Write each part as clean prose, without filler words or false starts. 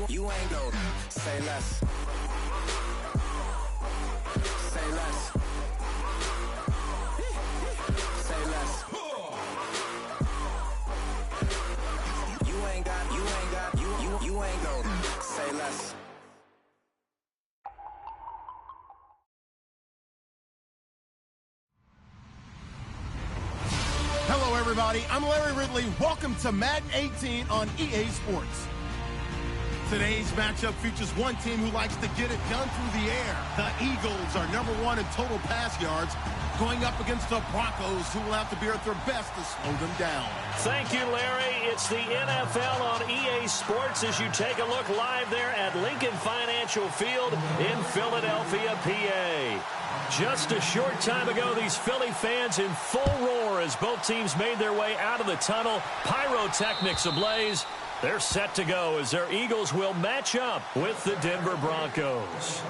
You ain't golden. Say less. Say less. Say less. You ain't golden. Say less. Hello, everybody. I'm Larry Ridley. Welcome to Madden 18 on EA Sports. Today's matchup features one team who likes to get it done through the air. The Eagles are #1 in total pass yards, going up against the Broncos, who will have to be at their best to slow them down. Thank you, Larry. It's the NFL on EA Sports as you take a look live there at Lincoln Financial Field in Philadelphia, PA. Just a short time ago, these Philly fans in full roar as both teams made their way out of the tunnel. Pyrotechnics ablaze. They're set to go as their Eagles will match up with the Denver Broncos.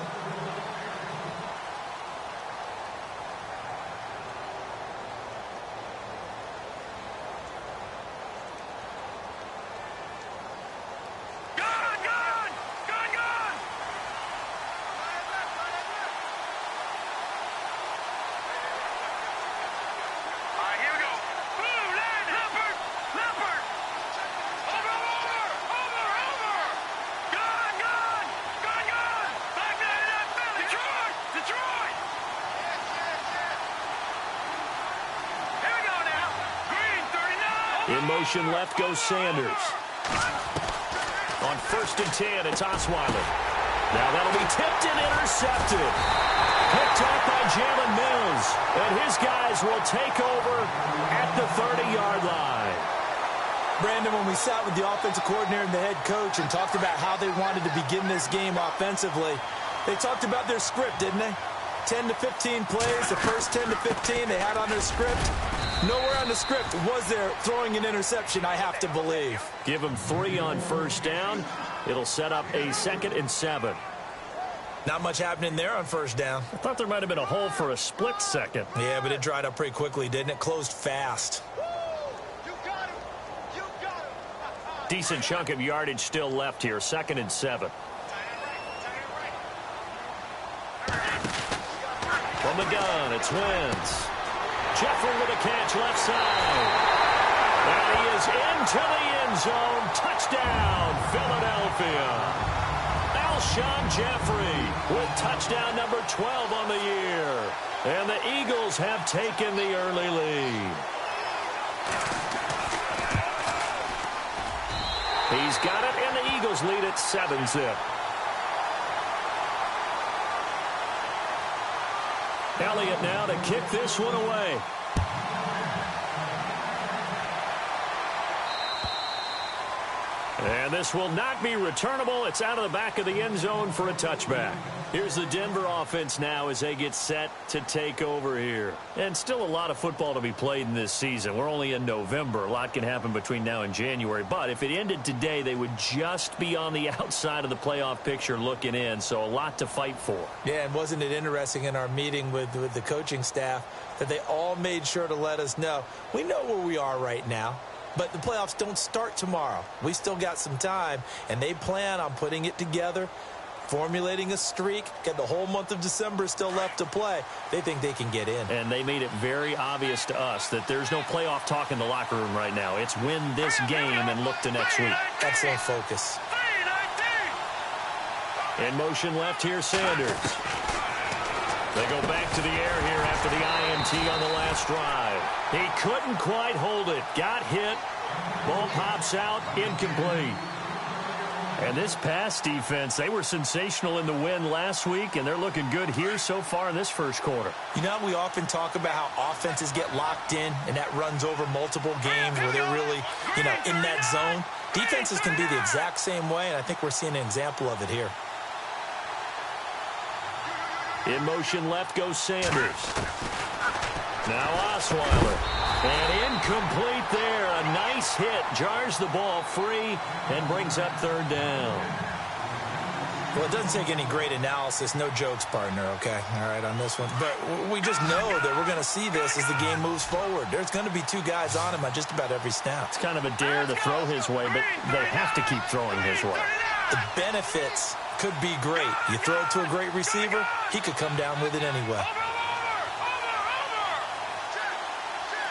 In motion left goes Sanders. On 1st and 10, it's Osweiler. Now that'll be tipped and intercepted. Picked off by Jalen Mills. And his guys will take over at the 30-yard line. Brandon, when we sat with the offensive coordinator and the head coach and talked about how they wanted to begin this game offensively, they talked about their script, didn't they? 10 to 15 plays, the first 10 to 15 they had on their script. Nowhere on the script was there throwing an interception, I have to believe. Give them 3 on 1st down. It'll set up a 2nd and 7. Not much happening there on 1st down. I thought there might have been a hole for a split second. Yeah, but it dried up pretty quickly, didn't it? Closed fast. Decent chunk of yardage still left here. 2nd and 7. From the gun, it's Wentz. Jeffrey with a catch left side. And he is into the end zone. Touchdown, Philadelphia. Alshon Jeffrey with touchdown number 12 on the year. And the Eagles have taken the early lead. He's got it, and the Eagles lead at 7-zip. Elliott now to kick this one away. And this will not be returnable. It's out of the back of the end zone for a touchback. Here's the Denver offense now as they get set to take over here. And still a lot of football to be played in this season. We're only in November. A lot can happen between now and January. But if it ended today, they would just be on the outside of the playoff picture looking in. So a lot to fight for. Yeah, and wasn't it interesting in our meeting with the coaching staff that they all made sure to let us know. We know where we are right now. But the playoffs don't start tomorrow. We still got some time, and they plan on putting it together, formulating a streak, get the whole month of December still left to play. They think they can get in. And they made it very obvious to us that there's no playoff talk in the locker room right now. It's win this game and look to next week. Excellent focus. In motion left here, Sanders. They go back to the air here after the INT on the last drive. He couldn't quite hold it. Got hit. Ball pops out. Incomplete. And this pass defense, they were sensational in the win last week, and they're looking good here so far in this first quarter. You know, we often talk about how offenses get locked in, and that runs over multiple games where they're really, in that zone. Defenses can be the exact same way, and I think we're seeing an example of it here. In motion left goes Sanders. Now Osweiler. And incomplete there. A nice hit. Jars the ball free and brings up 3rd down. Well, it doesn't take any great analysis. No jokes, partner, okay? All right, on this one. But we just know that we're going to see this as the game moves forward. There's going to be 2 guys on him on just about every snap. It's kind of a dare to throw his way, but they have to keep throwing his way. the benefits could be great. You throw it to a great receiver, he could come down with it anyway.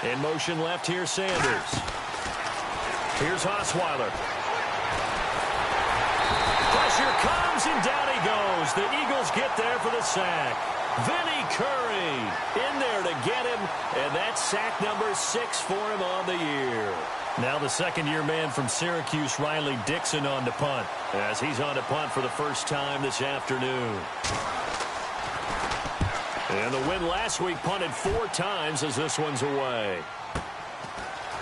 In motion left here, Sanders. Here's Osweiler. Pressure comes, and down he goes. The Eagles get there for the sack. Vinny Curry in there to get him, and that's sack number 6 for him on the year. Now the second-year man from Syracuse, Riley Dixon, on to punt, as he's on to punt for the first time this afternoon. And the win last week punted 4 times as this one's away.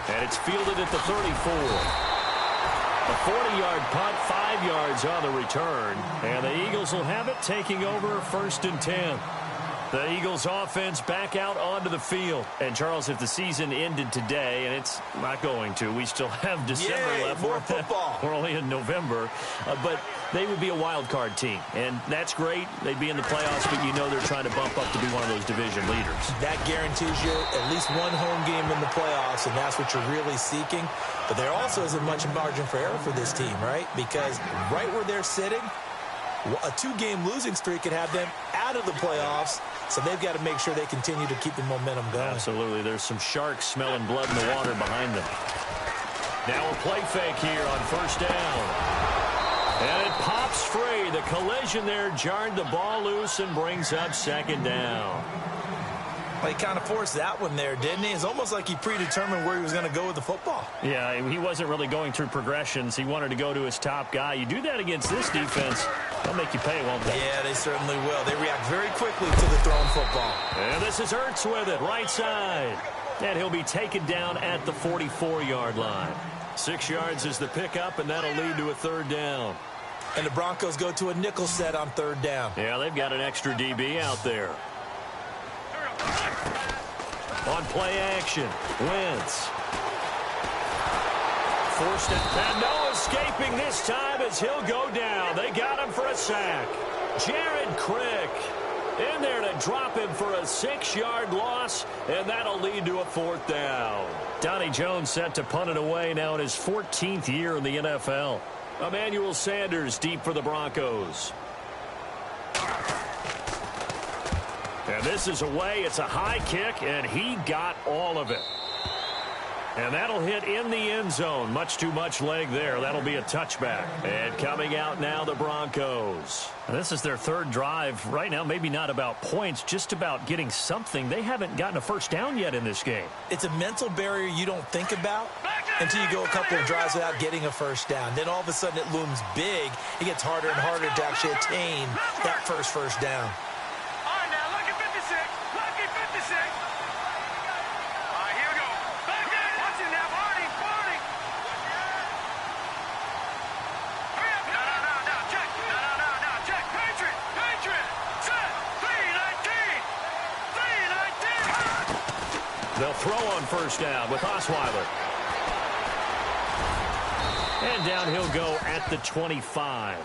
And it's fielded at the 34. A 40-yard punt, 5 yards on the return. And the Eagles will have it, taking over 1st and 10. The Eagles offense back out onto the field. And, Charles, if the season ended today, and it's not going to, we still have December left. More football. We're only in November. But they would be a wild card team. And that's great. They'd be in the playoffs, but you know they're trying to bump up to be one of those division leaders. That guarantees you at least one home game in the playoffs, and that's what you're really seeking. But there also isn't much margin for error for this team, right? Because right where they're sitting, a 2-game losing streak could have them out of the playoffs, so they've got to make sure they continue to keep the momentum going. Absolutely. There's some sharks smelling blood in the water behind them. Now a play fake here on 1st down. And it pops free. The collision there jarred the ball loose and brings up 2nd down. Well, he kind of forced that one there, didn't he? It's almost like he predetermined where he was going to go with the football. Yeah, he wasn't really going through progressions. He wanted to go to his top guy. You do that against this defense, they'll make you pay, won't they? Yeah, they certainly will. They react very quickly to the thrown football. And this is Ertz with it, right side. And he'll be taken down at the 44-yard line. 6 yards is the pickup, and that'll lead to a 3rd down. And the Broncos go to a nickel set on 3rd down. Yeah, they've got an extra DB out there. On play action, Wentz. Forced it, and no escaping this time as he'll go down. They got him for a sack. Jared Crick in there to drop him for a 6-yard loss, and that'll lead to a 4th down. Donnie Jones set to punt it away now in his 14th year in the NFL. Emmanuel Sanders deep for the Broncos. And this is away. It's a high kick, and he got all of it. And that'll hit in the end zone. Much too much leg there. That'll be a touchback. And coming out now, the Broncos. And this is their 3rd drive. Right now, maybe not about points, just about getting something. They haven't gotten a 1st down yet in this game. It's a mental barrier you don't think about until you go a couple of drives without getting a 1st down. Then all of a sudden it looms big. It gets harder and harder to actually attain that first down. They'll throw on 1st down with Osweiler. And down he'll go at the 25.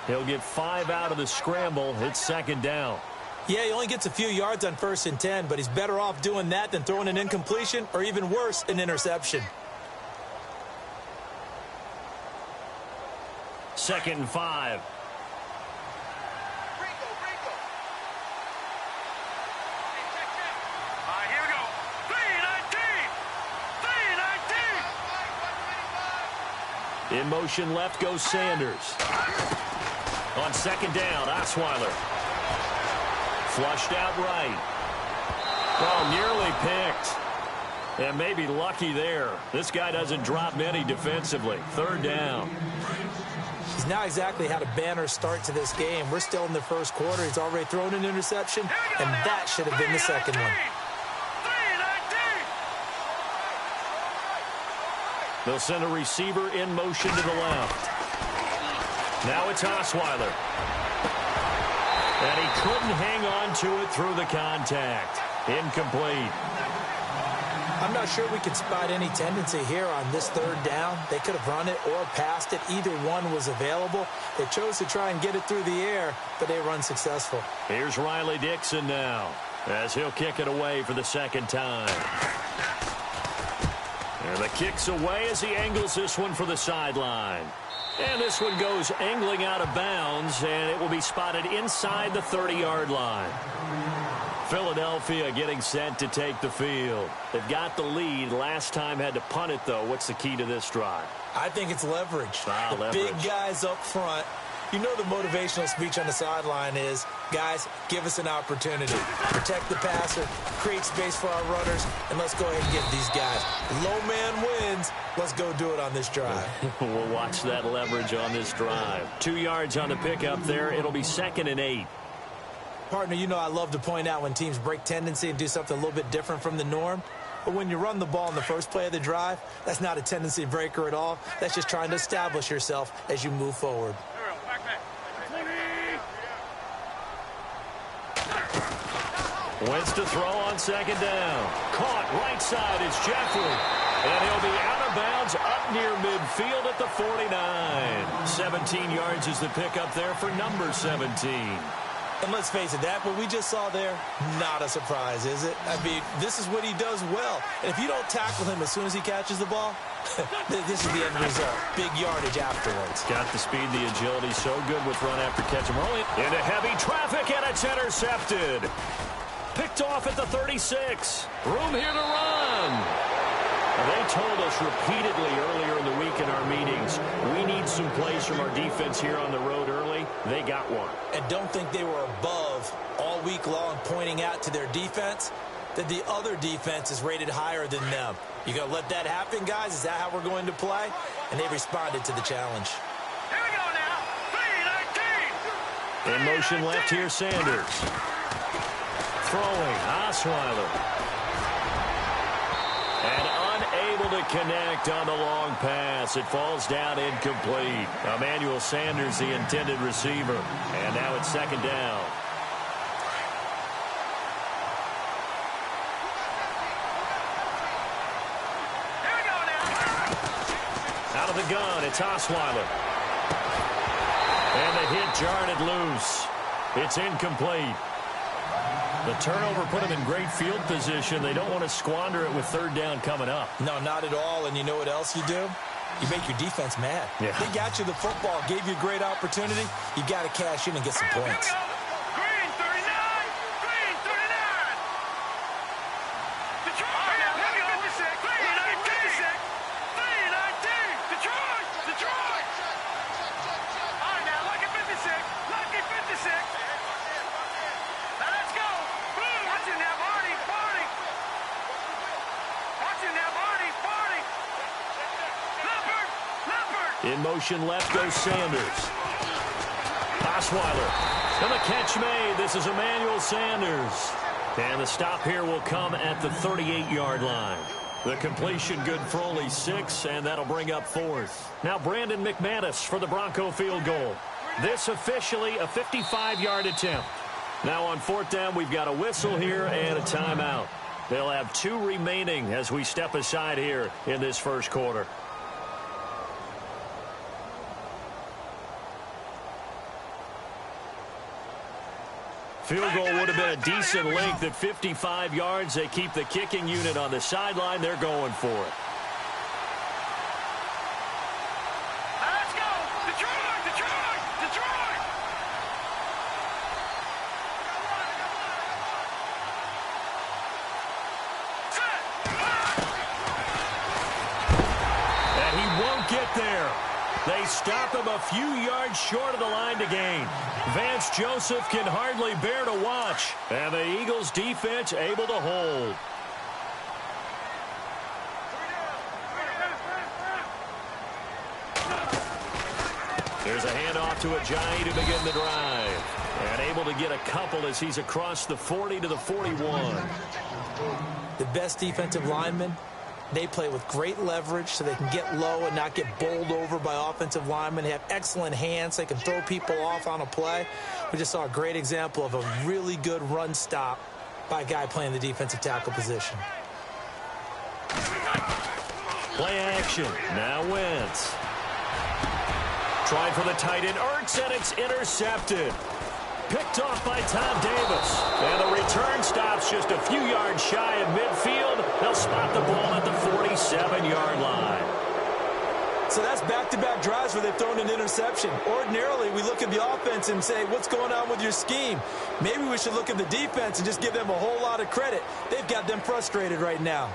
He'll get 5 out of the scramble. It's 2nd down. Yeah, he only gets a few yards on 1st and 10, but he's better off doing that than throwing an incompletion or even worse, an interception. 2nd and 5. In motion left goes Sanders. On 2nd down, Osweiler. Flushed out right. Oh, nearly picked. And maybe lucky there. This guy doesn't drop many defensively. 3rd down. He's not exactly had a banner start to this game. We're still in the 1st quarter. He's already thrown an interception, and that should have been the 2nd one. They'll send a receiver in motion to the left. Now it's Osweiler. And he couldn't hang on to it through the contact. Incomplete. I'm not sure we could spot any tendency here on this 3rd down. They could have run it or passed it. Either one was available. They chose to try and get it through the air, but they were unsuccessful. Here's Riley Dixon now, as he'll kick it away for the 2nd time. And the kick's away as he angles this one for the sideline. And this one goes angling out of bounds, and it will be spotted inside the 30-yard line. Philadelphia getting set to take the field. They've got the lead. Last time had to punt it, though. What's the key to this drive? I think it's leverage. The leverage. Big guys up front. You know the motivational speech on the sideline is, guys, give us an opportunity. Protect the passer, create space for our runners, and let's go ahead and get these guys. Low man wins. Let's go do it on this drive. We'll watch that leverage on this drive. 2 yards on the pickup there. It'll be 2nd and 8. Partner, you know I love to point out when teams break tendency and do something a little bit different from the norm. But when you run the ball in the first play of the drive, that's not a tendency breaker at all. That's just trying to establish yourself as you move forward. Wentz to throw on 2nd down. Caught right side. It's Jeffrey. And he'll be out of bounds up near midfield at the 49. 17 yards is the pickup there for number 17. And let's face it, that what we just saw there, not a surprise, is it? I mean, this is what he does well. And if you don't tackle him as soon as he catches the ball, this is the end result. Big yardage afterwards. Got the speed, the agility, so good with run after catch. Rolling into heavy traffic, and it's intercepted. Picked off at the 36. Room here to run. They told us repeatedly earlier in the week in our meetings, we need some plays from our defense here on the road early. They got one. And don't think they were above all week long pointing out to their defense that the other defense is rated higher than them. You going to let that happen, guys? Is that how we're going to play? And they responded to the challenge. Here we go now. 3-19. In motion left here, Sanders. Throwing, Osweiler. And unable to connect on the long pass. It falls down incomplete. Emmanuel Sanders, the intended receiver. And now it's 2nd down. Here we go now. Out of the gun, it's Osweiler. And the hit jarred it loose. It's incomplete. The turnover put them in great field position. They don't want to squander it with 3rd down coming up. No, not at all. And you know what else you do? You make your defense mad. Yeah. They got you the football, gave you a great opportunity. You got to cash in and get some points. Green 39. Green 39. Detroit. Here we go. 56. 319. Detroit. Detroit. All right, now, lucky 56. Lucky 56. Now let's go. Watching now, Marty. Marty. Watching now, Marty. Marty. Leopard. Leopard. In motion left goes Sanders. Osweiler. And the catch made. This is Emmanuel Sanders. And the stop here will come at the 38-yard line. The completion good for only 6, and that'll bring up 4th. Now Brandon McManus for the Bronco field goal. This officially a 55-yard attempt. Now on 4th down, we've got a whistle here and a timeout. They'll have 2 remaining as we step aside here in this first quarter. Field goal would have been a decent length at 55 yards. They keep the kicking unit on the sideline. They're going for it. Let's go. Detroit. Detroit. Detroit. And he won't get there. They stop him a few yards short of the line to gain. Vance Joseph can hardly bear to watch. And the Eagles defense able to hold. There's a handoff to Ajayi to begin the drive. And able to get a couple as he's across the 40 to the 41. The best defensive linemen, they play with great leverage so they can get low and not get bowled over by offensive linemen. They have excellent hands. They can throw people off on a play. We just saw a great example of a really good run stop by a guy playing the defensive tackle position. Play action. Now Wentz. Tried for the tight end. Ertz, and it's intercepted. Picked off by Tom Davis. And the return stops just a few yards shy of midfield. They'll spot the ball at the 47-yard line. So that's back-to-back drives where they've thrown an interception. Ordinarily, we look at the offense and say, what's going on with your scheme? Maybe we should look at the defense and just give them a whole lot of credit. They've got them frustrated right now.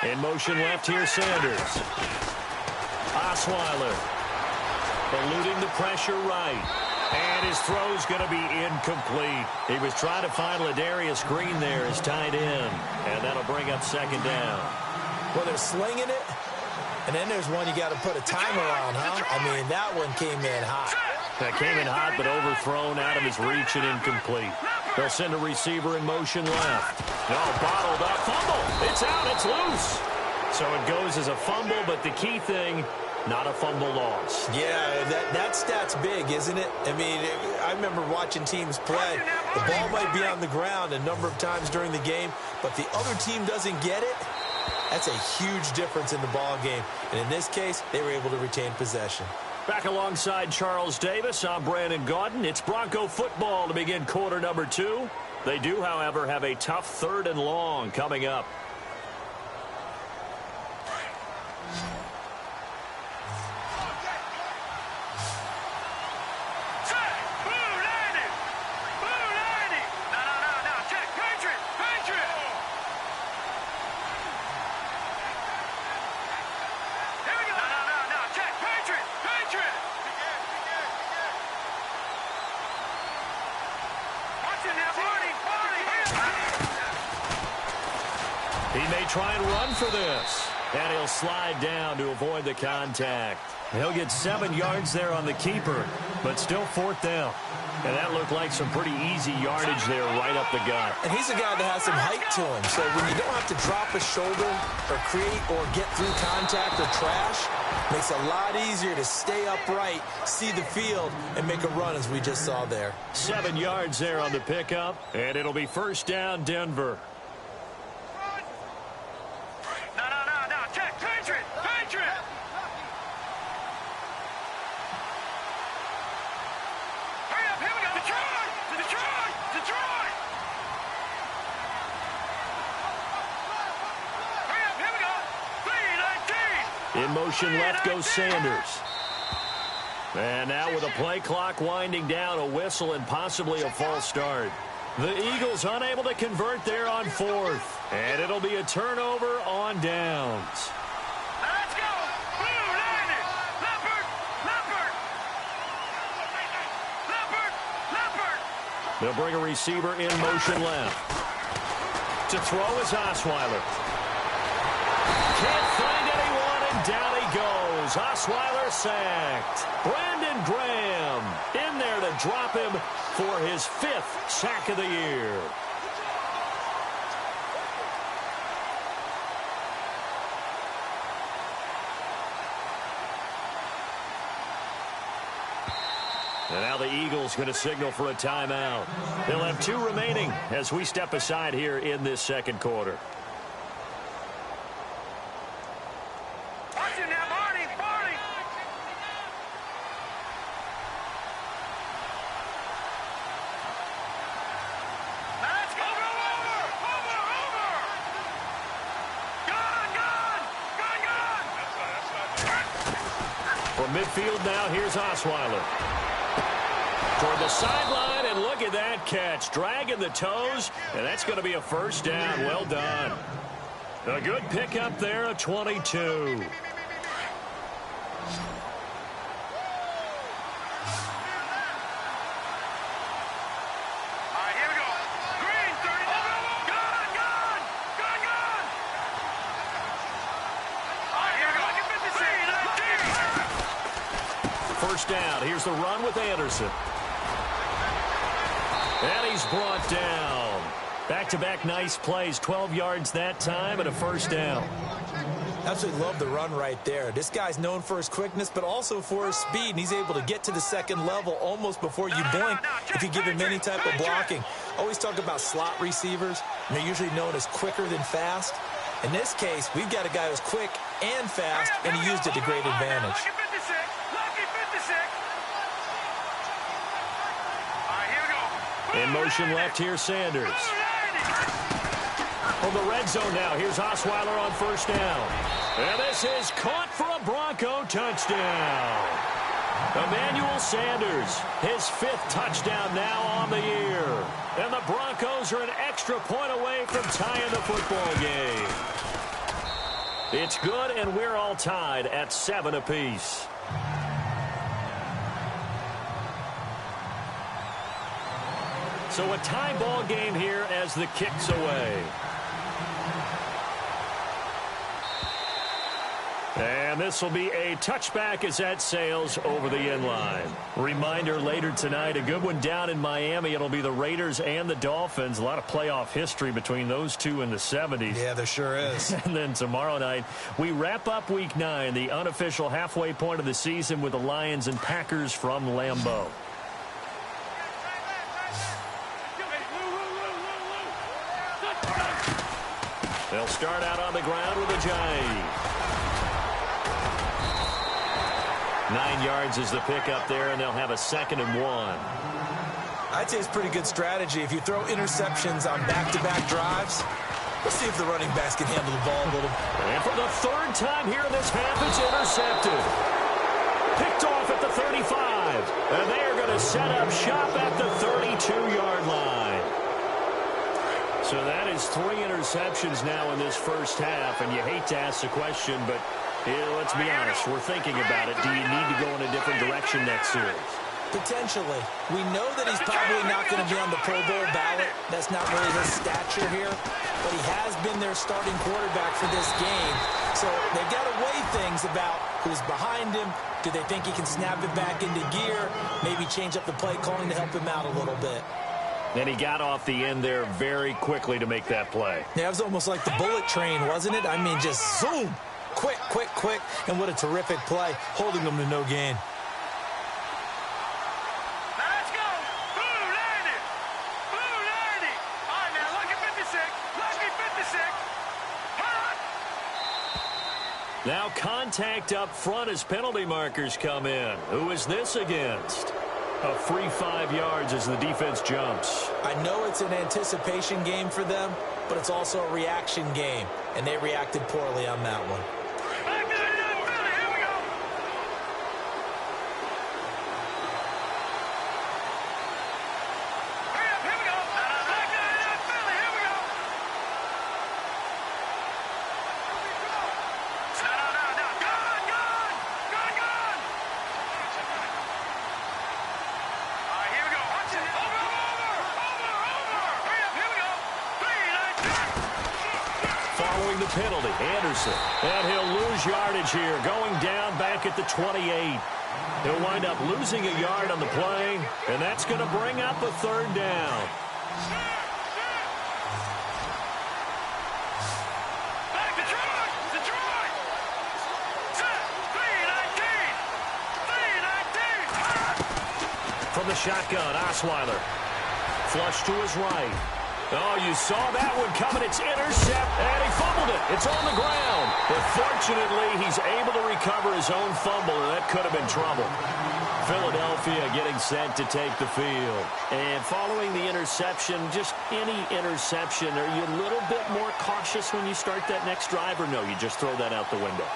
In motion left here, Sanders. Osweiler eluding the pressure right. And his throw's going to be incomplete. He was trying to find Ladarius Green there as tight end. And that'll bring up second down. Well, they're slinging it. And then there's one you got to put a timer on, huh? I mean, that one came in hot. That came in hot, but overthrown out of his reach and incomplete. They'll send a receiver in motion left. Oh, bottled up. Fumble. It's out. It's loose. So it goes as a fumble, but the key thing, not a fumble loss. Yeah, that stat's big, isn't it? I mean, I remember watching teams play. The ball might be on the ground a number of times during the game, but the other team doesn't get it. That's a huge difference in the ball game. And in this case, they were able to retain possession. Back alongside Charles Davis, I'm Brandon Gaudin. It's Bronco football to begin quarter number 2. They do, however, have a tough 3rd and long coming up. He may try and run for this. And he'll slide down to avoid the contact. He'll get 7 yards there on the keeper, but still 4th down. And that looked like some pretty easy yardage there right up the gut. And he's a guy that has some height to him. So when you don't have to drop a shoulder or create or get through contact or trash, makes it a lot easier to stay upright, see the field, and make a run as we just saw there. 7 yards there on the pickup, and it'll be 1st down Denver. In motion left goes Sanders. And now with a play clock winding down, a whistle and possibly a false start. The Eagles unable to convert there on 4th. And it'll be a turnover on downs. Let's go! Blue 90! Leopard! Leopard! They'll bring a receiver in motion left. To throw is Osweiler. Can't find anyone, and down he goes. Osweiler sacked. Brandon Graham in there to drop him for his 5th sack of the year. And now the Eagles going to signal for a timeout. They'll have 2 remaining as we step aside here in this second quarter. Watch it now, Barney! Barney! Let's go! Over! Gone! From midfield now, here's Osweiler. Toward the sideline, and look at that catch. Dragging the toes, and that's going to be a 1st down. Well done. A good pickup there, a 22. First down. Here's the run with Anderson. And he's brought down. Back-to-back nice plays. 12 yards that time and a 1st down. Absolutely love the run right there. This guy's known for his quickness, but also for his speed, and he's able to get to the second level almost before you blink if you give him any type of blocking. Always talk about slot receivers, and they're usually known as quicker than fast. In this case, we've got a guy who's quick and fast, and he used it to great advantage. In motion left here, Sanders. From the red zone now, here's Osweiler on first down. And this is caught for a Bronco touchdown. Emmanuel Sanders, his 5th touchdown now on the year. And the Broncos are an extra point away from tying the football game. It's good, and we're all tied at 7 apiece. So a tie ball game here as the kick's away. And this will be a touchback as that sails over the end line. Reminder later tonight, a good one down in Miami. It'll be the Raiders and the Dolphins. A lot of playoff history between those two in the 70s. Yeah, there sure is. And then tomorrow night, we wrap up Week 9, the unofficial halfway point of the season with the Lions and Packers from Lambeau. They'll start out on the ground with a Giant. 9 yards is the pickup there, and they'll have a 2nd and 1. I'd say it's pretty good strategy. If you throw interceptions on back-to-back drives, let's see if the running backs can handle the ball a little. And for the 3rd time here in this half, it's intercepted. Picked off at the 35. And they are going to set up shop at the 32-yard line. So that is 3 interceptions now in this first half, and you hate to ask the question, but let's be honest, we're thinking about it. Do you need to go in a different direction next series? Potentially. We know that he's probably not going to be on the Pro Bowl ballot. That's not really his stature here, but he has been their starting quarterback for this game. So they've got to weigh things about who's behind him. Do they think he can snap it back into gear? Maybe change up the play calling to help him out a little bit. And he got off the end there very quickly to make that play. Yeah, it was almost like the bullet train, wasn't it? I mean, just zoom. Quick, quick, quick. And what a terrific play, holding them to no gain. Let's go. Blue landed. Blue landed. All right, now, lucky 56. Lucky 56. Hot. Now contact up front as penalty markers come in. Who is this against? A free 5 yards as the defense jumps. I know it's an anticipation game for them, but it's also a reaction game, and they reacted poorly on that one. Back to the Philly. Here we go. Hurry up. Here we go. Back to the Philly. Here we go. No. Gone. All right, here we go. Watch it. Over. Hurry up. Here we go. 3, 9, 10. Following the penalty, Anderson. And he'll lose yardage here, going down back at the 28. He'll wind up losing a yard on the play, and that's going to bring up a 3rd down. Back Detroit. 3-19. From the shotgun, Osweiler. Flush to his right. Oh, you saw that one coming. It's intercept, and he fumbled it. It's on the ground. But fortunately, he's able to recover his own fumble, and that could have been trouble. Philadelphia getting set to take the field. And following the interception, just any interception, are you a little bit more cautious when you start that next drive, or no, you just throw that out the window?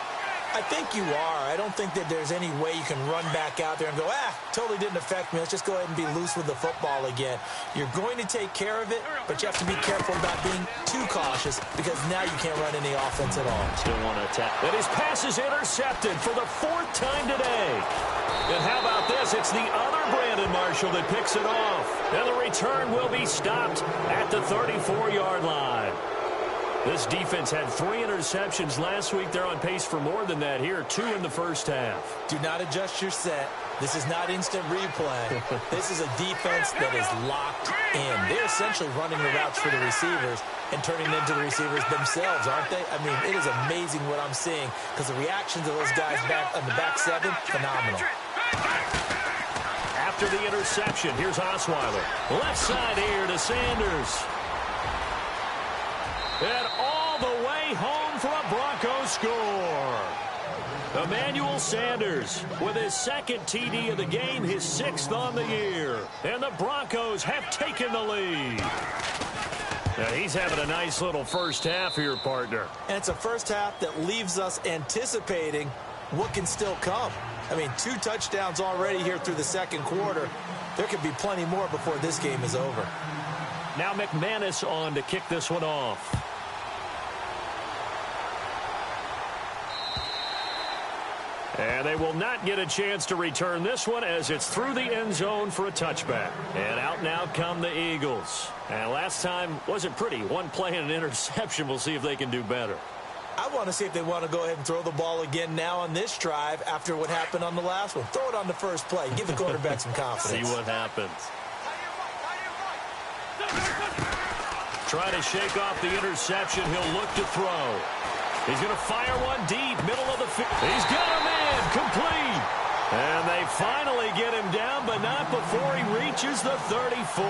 I think you are. I don't think that there's any way you can run back out there and go, totally didn't affect me. Let's just go ahead and be loose with the football again. You're going to take care of it, but you have to be careful about being too cautious because now you can't run any offense at all. Still want to attack. And his pass is intercepted for the 4th time today. And how about this? It's the other Brandon Marshall that picks it off. And the return will be stopped at the 34-yard line. This defense had 3 interceptions last week. They're on pace for more than that here. 2 in the first half. Do not adjust your set. This is not instant replay. This is a defense that is locked in. They're essentially running the routes for the receivers and turning them into the receivers themselves, aren't they? I mean, it is amazing what I'm seeing because the reactions of those guys back on the back 7, phenomenal. After the interception, here's Osweiler. Left side here to Sanders. And all the way home for a Broncos score. Emmanuel Sanders with his 2nd TD of the game, his 6th on the year. And the Broncos have taken the lead. Now he's having a nice little first half here, partner. And it's a first half that leaves us anticipating what can still come. I mean, 2 touchdowns already here through the second quarter. There could be plenty more before this game is over. Now McManus on to kick this one off. And they will not get a chance to return this one as it's through the end zone for a touchback. And out now come the Eagles. And last time wasn't pretty. 1 play and an interception. We'll see if they can do better. I want to see if they want to go ahead and throw the ball again now on this drive after what happened on the last one. Throw it on the first play. Give the quarterback some confidence. See what happens. Try to shake off the interception. He'll look to throw. He's going to fire one deep, middle of the field. He's got him in, complete. And they finally get him down, but not before he reaches the 34.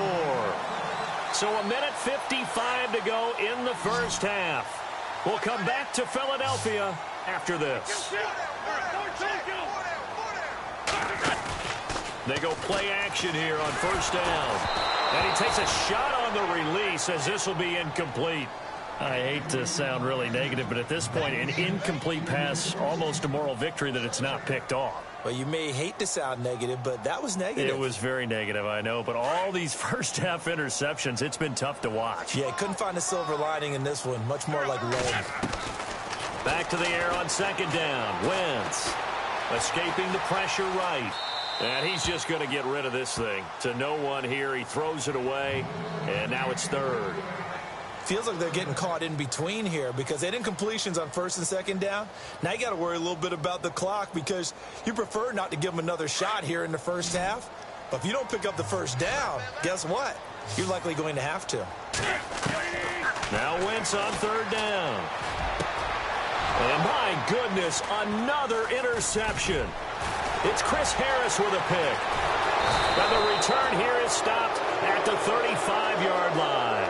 So 1:55 to go in the first half. We'll come back to Philadelphia after this. They go play action here on first down. And he takes a shot on the release as this will be incomplete. I hate to sound really negative, but at this point, an incomplete pass, almost a moral victory that it's not picked off. Well, you may hate to sound negative, but that was negative. It was very negative, I know. But all these first-half interceptions, it's been tough to watch. Yeah, couldn't find a silver lining in this one. Much more like lead. Back to the air on second down. Wentz escaping the pressure right. And he's just going to get rid of this thing. To no one here. He throws it away, and now it's third. Feels like they're getting caught in between here because they did incompletions on first and second down. Now you got to worry a little bit about the clock because you prefer not to give them another shot here in the first half. But if you don't pick up the first down, guess what? You're likely going to have to. Now Wentz on third down. And my goodness, another interception. It's Chris Harris with a pick. And the return here is stopped at the 35-yard line.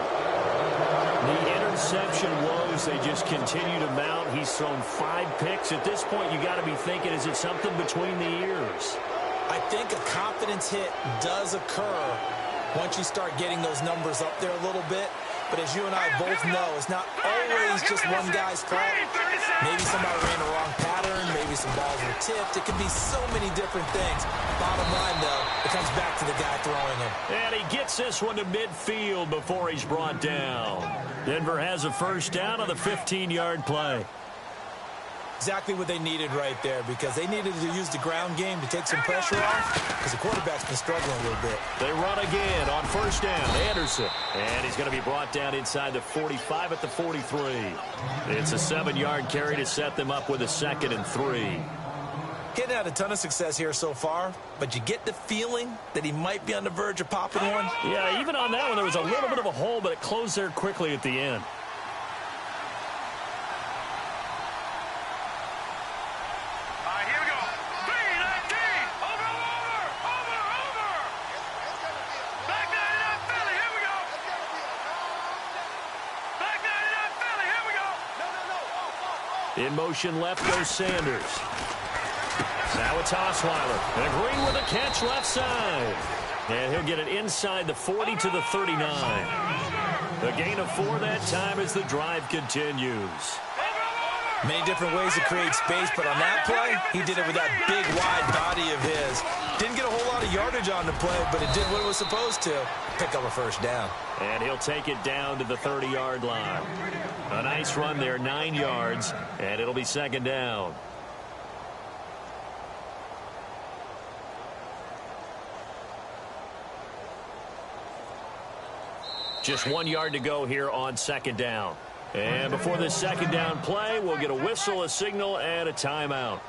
The interception woes, they just continue to mount. He's thrown 5 picks. At this point, you got to be thinking, is it something between the ears? I think a confidence hit does occur once you start getting those numbers up there a little bit. But as you and I both know, it's not always just one guy's fault. Maybe somebody ran the wrong pattern. Maybe some balls were tipped. It could be so many different things. Bottom line, though, it comes back to the guy throwing him. And he gets this one to midfield before he's brought down. Denver has a first down on the 15-yard play. Exactly what they needed right there because they needed to use the ground game to take some pressure off because the quarterback's been struggling a little bit. They run again on first down. Anderson. And he's going to be brought down inside the 45 at the 43. It's a 7-yard carry to set them up with a 2nd and 3. He hadn't had a ton of success here so far, but you get the feeling that he might be on the verge of popping one. Yeah, even on that one, there was a little bit of a hole, but it closed there quickly at the end. In motion left goes Sanders. Now it's Osweiler. And Green with a catch left side. And he'll get it inside the 40 to the 39. The gain of 4 that time as the drive continues. Many different ways to create space, but on that play, he did it with that big, wide body of his. Didn't get a whole lot of yardage on the play, but it did what it was supposed to. Pick up a first down. And he'll take it down to the 30-yard line. A nice run there, 9 yards, and it'll be second down. Just 1 yard to go here on second down. And before this second down play, we'll get a whistle, a signal, and a timeout,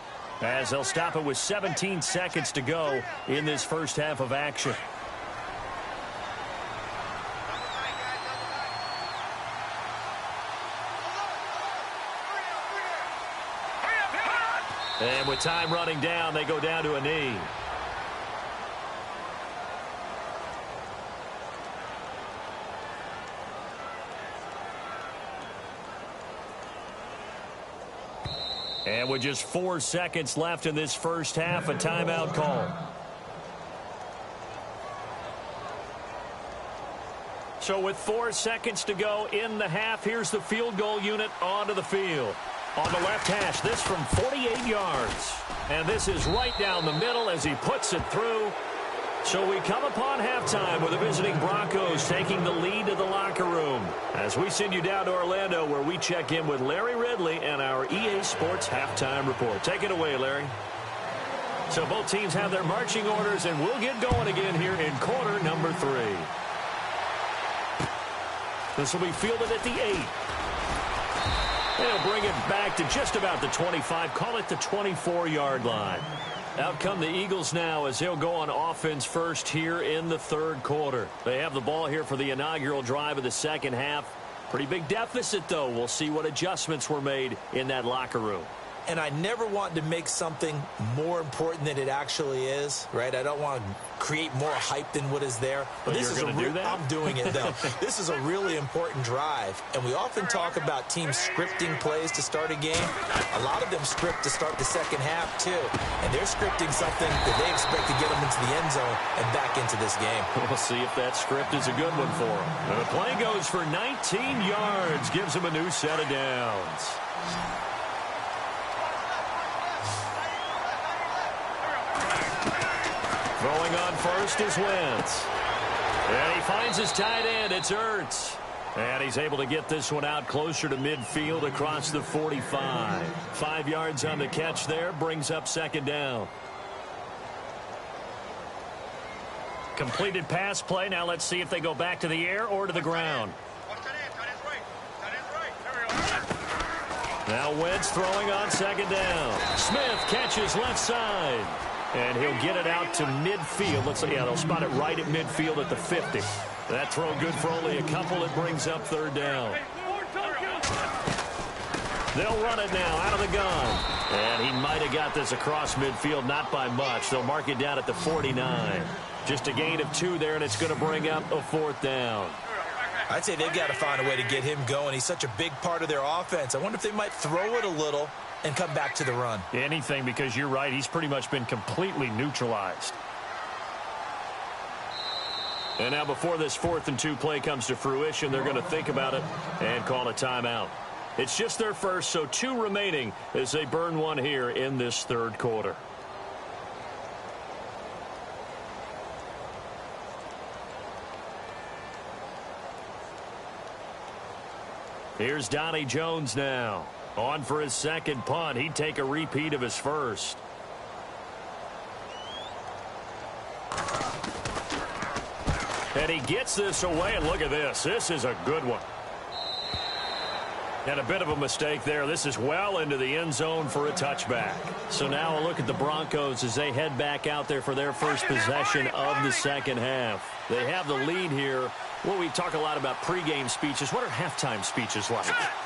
as they'll stop it with 17 seconds to go in this first half of action. And with time running down, they go down to a knee. And with just 4 seconds left in this first half, a timeout call. So with 4 seconds to go in the half, here's the field goal unit onto the field. On the left hash, this from 48 yards. And this is right down the middle as he puts it through. So we come upon halftime with the visiting Broncos taking the lead to the locker room, as we send you down to Orlando, where we check in with Larry Ridley and our EA Sports Halftime Report. Take it away, Larry. So both teams have their marching orders, and we'll get going again here in quarter number 3. This will be fielded at the 8. They'll bring it back to just about the 25, call it the 24-yard line. Out come the Eagles now as they'll go on offense first here in the third quarter. They have the ball here for the inaugural drive of the second half. Pretty big deficit, though. We'll see what adjustments were made in that locker room. And I never want to make something more important than it actually is, right? I don't want to create more hype than what is there. But this is do that? I'm doing it, though. This is a really important drive. And we often talk about teams scripting plays to start a game. A lot of them script to start the second half, too. And they're scripting something that they expect to get them into the end zone and back into this game. We'll see if that script is a good one for them. And the play goes for 19 yards, gives them a new set of downs. Throwing on first is Wentz. And he finds his tight end. It's Ertz. And he's able to get this one out closer to midfield across the 45. 5 yards on the catch there. Brings up second down. Completed pass play. Now let's see if they go back to the air or to the ground. Now Wentz throwing on second down. Smith catches left side. And he'll get it out to midfield. Let's see, yeah, they'll spot it right at midfield at the 50. That throw good for only a couple. It brings up third down. They'll run it now out of the gun. And he might have got this across midfield, not by much. They'll mark it down at the 49. Just a gain of 2 there, and it's going to bring up a fourth down. I'd say they've got to find a way to get him going. He's such a big part of their offense. I wonder if they might throw it a little and come back to the run. Anything, because you're right. He's pretty much been completely neutralized. And now before this 4th and 2 play comes to fruition, they're going to think about it and call a timeout. It's just their first, so 2 remaining as they burn one here in this third quarter. Here's Donnie Jones now. On for his second punt. He'd take a repeat of his first. And he gets this away, and look at this. This is a good one. And a bit of a mistake there. This is well into the end zone for a touchback. So now a look at the Broncos as they head back out there for their first possession of the second half. They have the lead here. Well, we talk a lot about pregame speeches. What are halftime speeches like?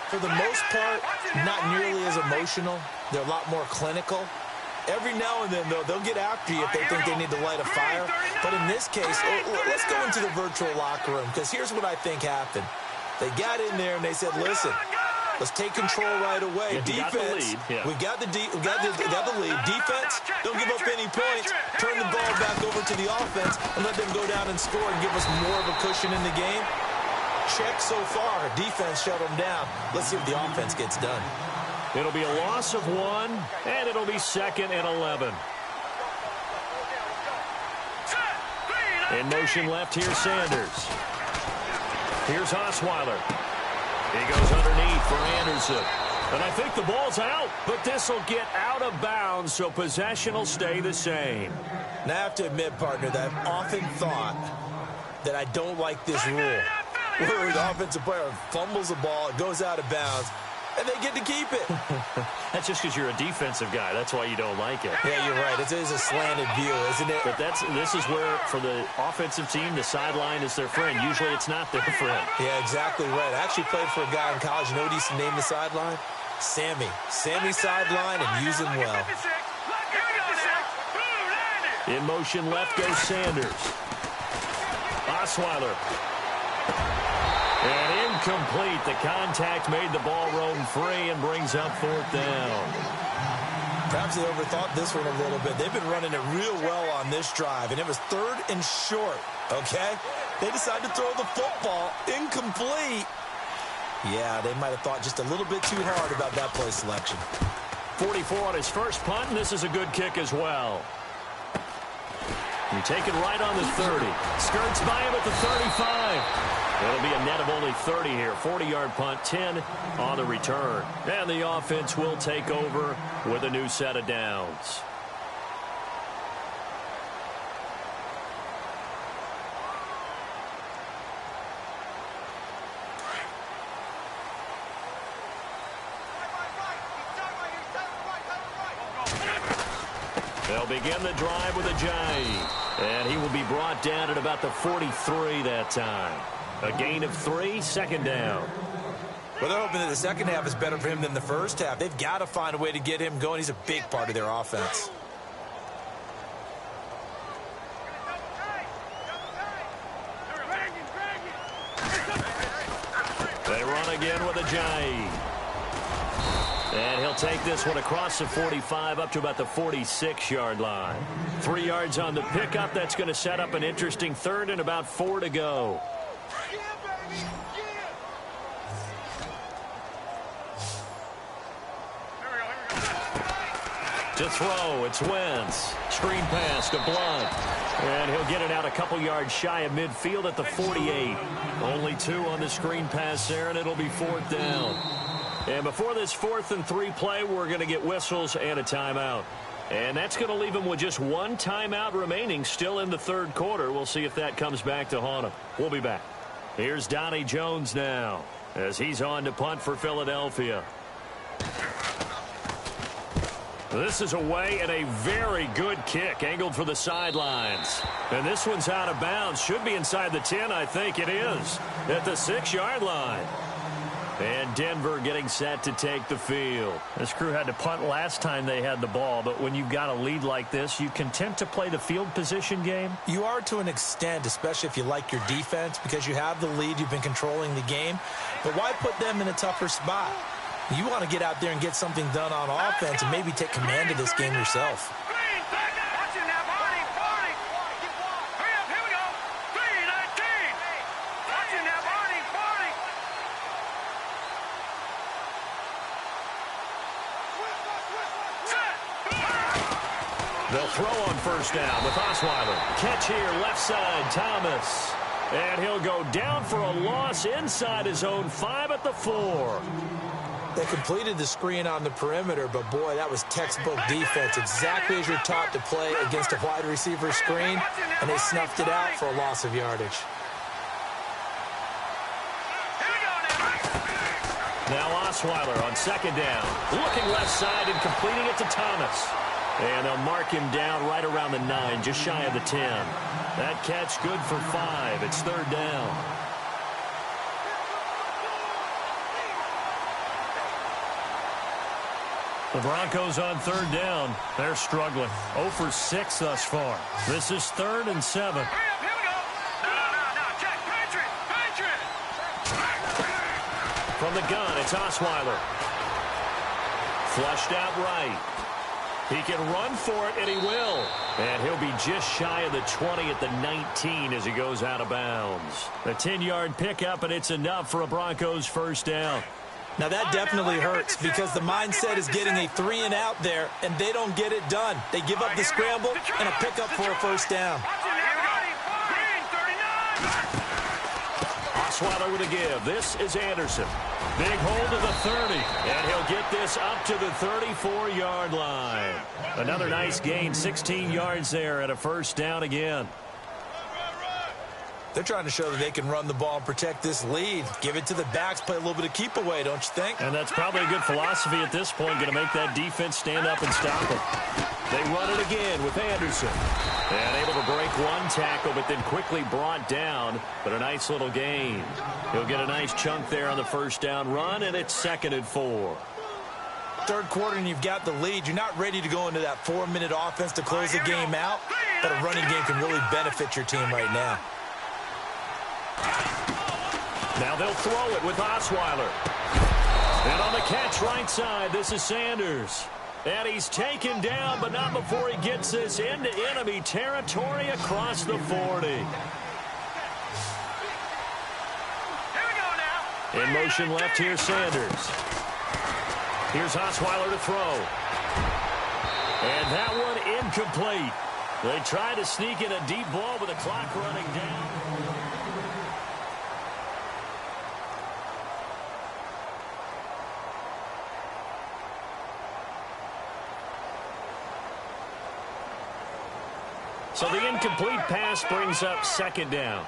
For the most part, not nearly as emotional. They're a lot more clinical. Every now and then, though, they'll get after you if they think they need to light a fire. But in this case, let's go into the virtual locker room, because here's what I think happened. They got in there and they said, listen, let's take control right away. Defense, we got the lead. Defense, don't give up any points. Turn the ball back over to the offense and let them go down and score and give us more of a cushion in the game. Check so far. Defense shut them down. Let's see if the offense gets done. It'll be a loss of 1, and it'll be 2nd and 11. In motion left here, Sanders. Here's Osweiler. He goes underneath for Anderson. And I think the ball's out, but this will get out of bounds, so possession will stay the same. Now I have to admit, partner, that I've often thought that I don't like this rule. where the offensive player fumbles the ball, it goes out of bounds, and they get to keep it. That's just because you're a defensive guy. That's why you don't like it. Yeah, you're right. It is a slanted view, isn't it? But this is where, for the offensive team, the sideline is their friend. Usually it's not their friend. Yeah, exactly right. I actually played for a guy in college. You know what he used to name the sideline? Sammy. Sammy sideline, and use him well. In motion left goes Sanders. Osweiler. And incomplete. The contact made the ball roam free and brings up 4th down. Perhaps they overthought this one a little bit. They've been running it real well on this drive, and it was 3rd and short, okay? They decided to throw the football incomplete. Yeah, they might have thought just a little bit too hard about that play selection. 44 on his first punt, and this is a good kick as well. You take it right on the 30. Skirts by him at the 35. It'll be a net of only 30 here. 40-yard punt, 10 on the return. And the offense will take over with a new set of downs. They'll begin the drive with a Ajayi. And he will be brought down at about the 43 that time. A gain of 3, 2nd down. Well, they're hoping that the second half is better for him than the first half. They've got to find a way to get him going. He's a big part of their offense. They run again with Ajayi. And he'll take this one across the 45 up to about the 46-yard line. 3 yards on the pickup. That's going to set up an interesting 3rd and about 4 to go. To throw, it's Wentz. Screen pass to Blunt. And he'll get it out a couple yards shy of midfield at the 48. Only 2 on the screen pass there, and it'll be 4th down. And before this 4th and 3 play, we're going to get whistles and a timeout. And that's going to leave him with just 1 timeout remaining still in the 3rd quarter. We'll see if that comes back to haunt him. We'll be back. Here's Donnie Jones now as he's on to punt for Philadelphia. This is away and a very good kick angled for the sidelines. And this one's out of bounds. Should be inside the 10, I think it is. At the 6-yard line. And Denver getting set to take the field. This crew had to punt last time they had the ball, but when you've got a lead like this, you content to play the field position game? You are to an extent, especially if you like your defense, because you have the lead, you've been controlling the game. But why put them in a tougher spot? You want to get out there and get something done on offense and maybe take command of this game yourself. They'll throw on 1st down with Osweiler. Catch here, left side, Thomas. And he'll go down for a loss inside his own 5 at the 4. They completed the screen on the perimeter, but boy, that was textbook defense. Exactly as you're taught to play against a wide receiver screen, and they snuffed it out for a loss of yardage. Now Osweiler on 2nd down. Looking left side and completing it to Thomas. And they'll mark him down right around the 9, just shy of the 10. That catch good for 5. It's 3rd down. The Broncos on 3rd down. They're struggling. 0 for 6 thus far. This is 3rd and 7. Here we go. No. Check. Patriot. From the gun, it's Osweiler. Flushed out right. He can run for it, and he will. And he'll be just shy of the 20 at the 19 as he goes out of bounds. A 10-yard pickup, and it's enough for a Broncos 1st down. Now, that definitely hurts because the mindset is getting a 3-and-out there, and they don't get it done. They give up the scramble and a pickup for a 1st down. Osweiler with a give. This is Anderson. Big hold to the 30, and he'll get this up to the 34-yard line. Another nice gain, 16 yards there, and a 1st down again. They're trying to show that they can run the ball and protect this lead. Give it to the backs, play a little bit of keep away, don't you think? And that's probably a good philosophy at this point, going to make that defense stand up and stop it. They run it again with Anderson. And able to break one tackle, but then quickly brought down. But a nice little gain. He'll get a nice chunk there on the first down run, and it's 2nd and 4. Third quarter and you've got the lead. You're not ready to go into that 4-minute offense to close the game out, but a running game can really benefit your team right now. Now they'll throw it with Osweiler. And on the catch right side, this is Sanders. And he's taken down, but not before he gets this into enemy territory across the 40. Here we go now. In motion left here, Sanders. Here's Osweiler to throw. And that one incomplete. They try to sneak in a deep ball with the clock running down. So the incomplete pass brings up 2nd down.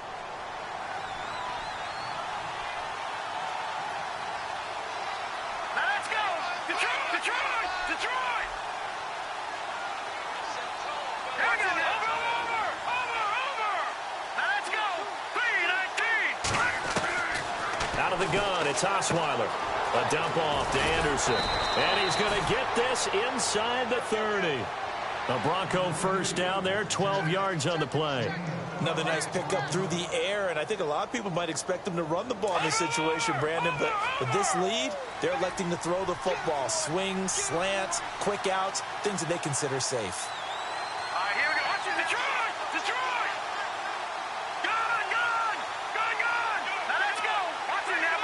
Now let's go. Detroit, Detroit, Detroit. Here we go now. Over. Now let's go. 3-19. Out of the gun, it's Osweiler. A dump off to Anderson. And he's going to get this inside the 30. A Bronco first down there, 12 yards on the play. Another nice pickup through the air, and I think a lot of people might expect them to run the ball in this situation, Brandon, but with this lead, they're electing to throw the football. Swings, slants, quick outs, things that they consider safe. All right, here we go. Watch it. Detroit, Detroit. Gun. Now let's go. Watch it now,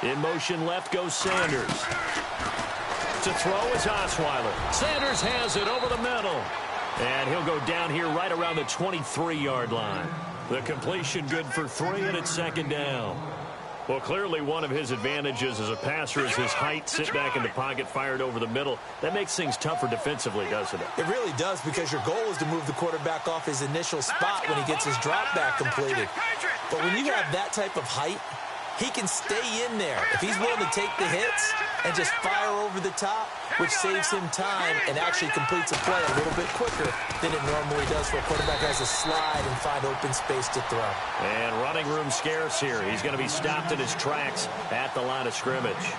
Marty. In motion left goes Sanders. To throw is Osweiler. Sanders has it over the middle. And he'll go down here right around the 23-yard line. The completion good for 3, and it's 2nd down. Well, clearly one of his advantages as a passer is his height. Sit back in the pocket, fired over the middle. That makes things tougher defensively, doesn't it? It really does, because your goal is to move the quarterback off his initial spot when he gets his drop back completed. But when you have that type of height, he can stay in there. If he's willing to take the hits and just fire over the top, which saves him time and actually completes a play a little bit quicker than it normally does for a quarterback who has to slide and find open space to throw. And running room scarce here. He's going to be stopped in his tracks at the line of scrimmage.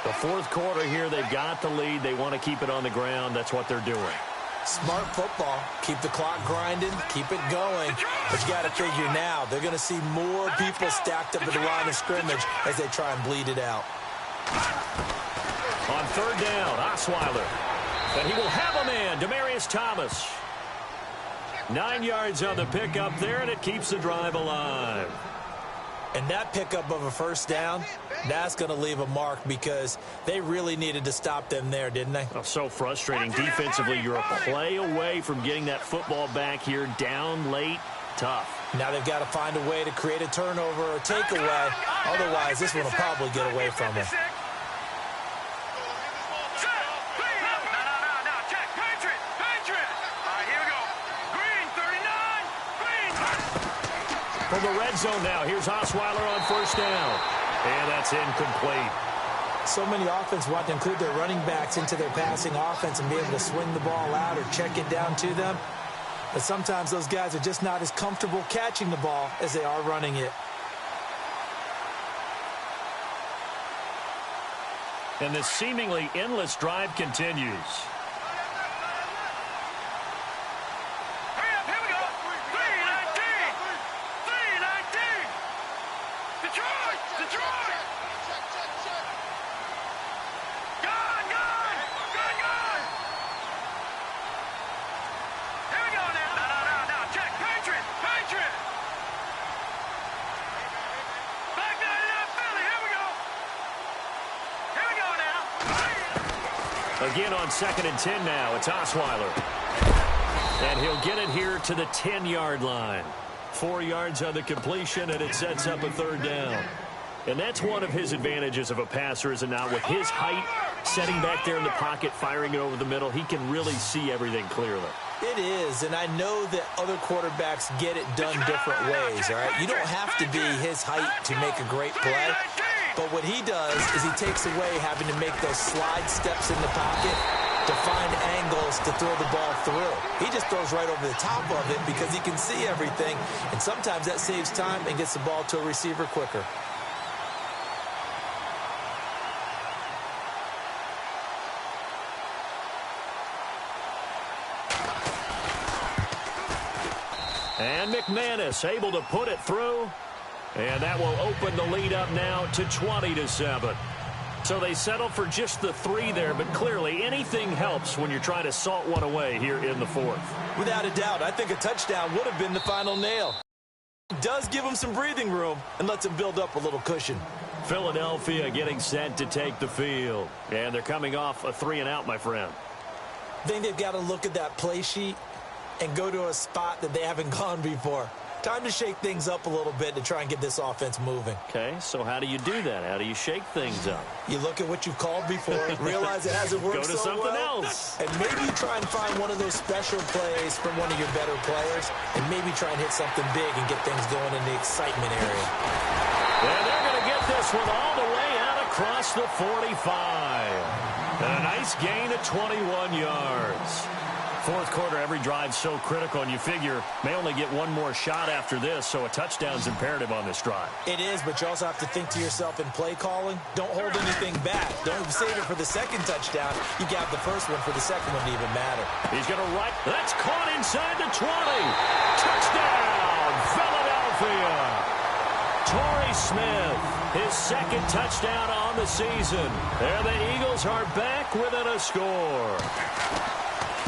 The 4th quarter here, they've got the lead. They want to keep it on the ground. That's what they're doing. Smart football. Keep the clock grinding. Keep it going. But you got to figure now, they're going to see more people stacked up at the line of scrimmage as they try and bleed it out. On 3rd down, Osweiler. And he will have a man, Demaryius Thomas. 9 yards on the pickup there, and it keeps the drive alive. And that pickup of a first down, that's going to leave a mark, because they really needed to stop them there, didn't they? Oh, so frustrating. Defensively, you're a play away from getting that football back here, down late, tough. Now they've got to find a way to create a turnover or takeaway. Otherwise, this one will probably get away from them. From the red zone now, here's Osweiler on 1st down. And that's incomplete. So many offenses want to include their running backs into their passing offense and be able to swing the ball out or check it down to them. But sometimes those guys are just not as comfortable catching the ball as they are running it. And this seemingly endless drive continues. Again on 2nd and 10 now. It's Osweiler. And he'll get it here to the 10-yard line. 4 yards on the completion, and it sets up a 3rd down. And that's one of his advantages of a passer, is it not? With his height, setting back there in the pocket, firing it over the middle, he can really see everything clearly. It is, and I know that other quarterbacks get it done different ways, all right? You don't have to be his height to make a great play, but what he does is he takes away having to make those slide steps in the pocket to find angles to throw the ball through. He just throws right over the top of it because he can see everything, and sometimes that saves time and gets the ball to a receiver quicker. And McManus able to put it through. And that will open the lead up now to 20-7. So they settle for just the 3 there, but clearly anything helps when you're trying to salt one away here in the 4th. Without a doubt, I think a touchdown would have been the final nail. It does give him some breathing room and lets him build up a little cushion. Philadelphia getting set to take the field. And they're coming off a 3-and-out, my friend. I think they've got to look at that play sheet and go to a spot that they haven't gone before. Time to shake things up a little bit to try and get this offense moving. Okay, so how do you do that? How do you shake things up? You look at what you've called before, realize it hasn't worked so well. Go to something else. And maybe you try and find one of those special plays from one of your better players, and maybe try and hit something big and get things going in the excitement area. And they're going to get this one all the way out across the 45. And a nice gain of 21 yards. 4th quarter, every drive so critical, and you figure may only get one more shot after this, so a touchdown's imperative on this drive. It is, but you also have to think to yourself in play calling, don't hold anything back. Don't save it for the second touchdown. You got the first one for the second one to even matter. He's going to right. That's caught inside the 20. Touchdown, Philadelphia. Torrey Smith, his second touchdown on the season. And the Eagles are back within a score.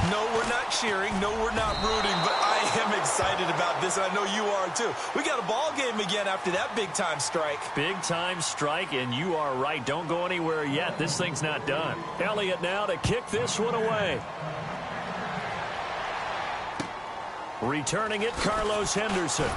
No, we're not cheering. No, we're not rooting, but I am excited about this, and I know you are too. We got a ball game again after that big-time strike. Big-time strike, and you are right. Don't go anywhere yet. This thing's not done. Elliott now to kick this one away. Returning it, Carlos Henderson.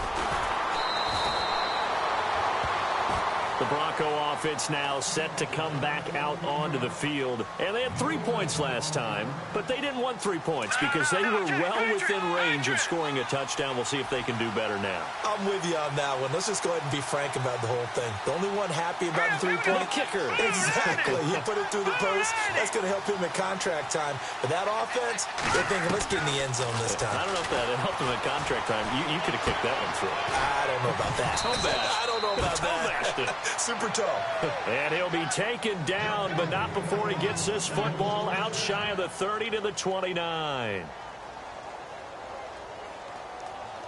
The Bronco offense now set to come back out onto the field. And they had 3 points last time, but they didn't want 3 points because they were well within range of scoring a touchdown. We'll see if they can do better now. I'm with you on that one. Let's just go ahead and be frank about the whole thing. The only one happy about the 3-point kicker. Exactly. He put it through the post. That's going to help him in contract time. But that offense, they're thinking, let's get in the end zone this time. I don't know if that helped him in contract time. You could have kicked that one through. I don't know about that. I don't know about that. Super tall. And he'll be taken down, but not before he gets this football out shy of the 30 to the 29.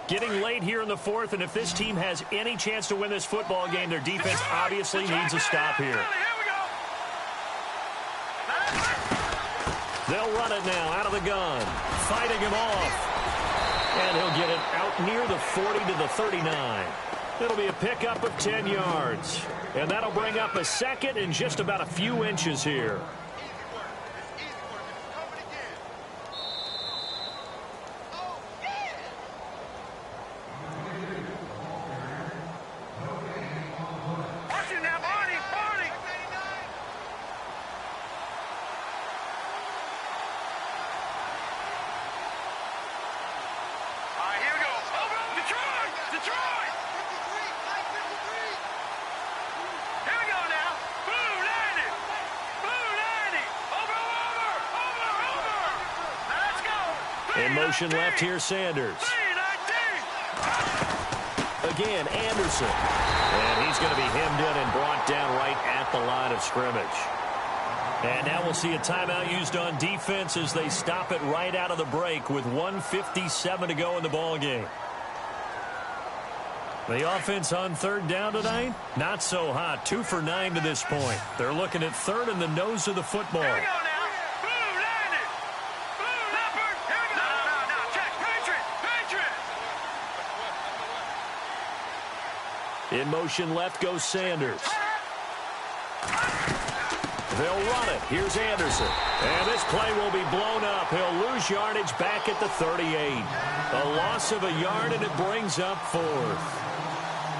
Getting late here in the 4th, and if this team has any chance to win this football game, their defense obviously needs a stop here. They'll run it now out of the gun, fighting him off. And he'll get it out near the 40 to the 39. It'll be a pickup of 10 yards. And that'll bring up a second and just about a few inches here. Watch it now, Barney, Barney. All right, here we go. Detroit! Detroit! Here we go now. Blue 90. Blue 90. Over. Now let's go. In motion left here, Sanders. 3-19. Again, Anderson. And he's going to be hemmed in and brought down right at the line of scrimmage. And now we'll see a timeout used on defense as they stop it right out of the break with 1:57 to go in the ball game. The offense on 3rd down tonight, not so hot. 2 for 9 to this point. They're looking at 3rd in the nose of the football. Here we go now. Blue 90. Blue leopard. Here we go. No. Check. Patriot. In motion left goes Sanders. They'll run it. Here's Anderson. And this play will be blown up. He'll lose yardage back at the 38. A loss of a yard, and it brings up 4th.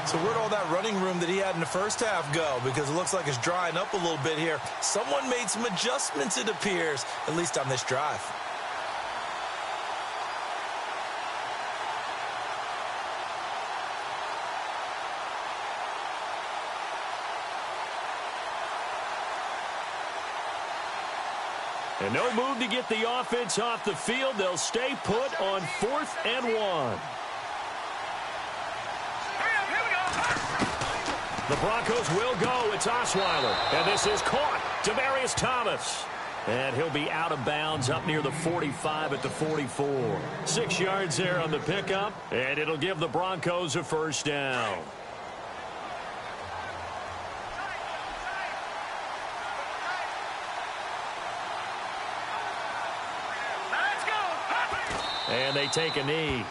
So where'd all that running room that he had in the first half go? Because it looks like it's drying up a little bit here. Someone made some adjustments, it appears, at least on this drive. And no move to get the offense off the field. They'll stay put on 4th and 1. The Broncos will go. It's Osweiler. And this is caught. Demaryius Thomas. And he'll be out of bounds up near the 45 at the 44. 6 yards there on the pickup. And it'll give the Broncos a first down. And they take a knee.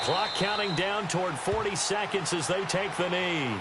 Clock counting down toward 40 seconds as they take the knee.